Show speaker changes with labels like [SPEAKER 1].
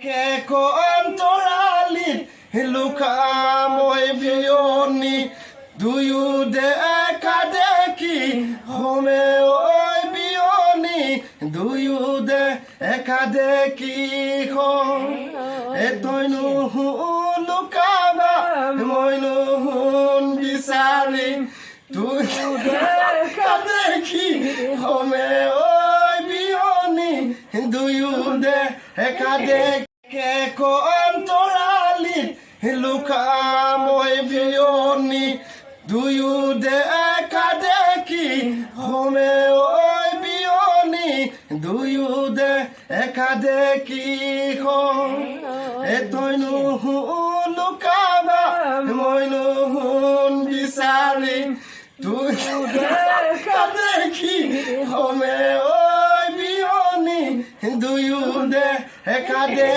[SPEAKER 1] কে অন্তরালিত লুকাময় বিয়নি দুয়ো দেখা দেখি হোমে ওই বিয়নি দুয়ো দেখা দেখি তইনো লুকাবা মইনো বিচাৰি তুই দেখা দেখি হোমে ওই বিয়নি দুয়ো দেখা দেখে অন্তরালিত লুকাময় বিয়নি দুয়ো দেখা দেখি হোমে ওই বিয়নি দুয়ো দেখা দেখি তইনো লুকাবা মইনো বিচাৰি তুই দেখা দেখি হোমে ওই বিয়নি দুয়ো দেখা দেখি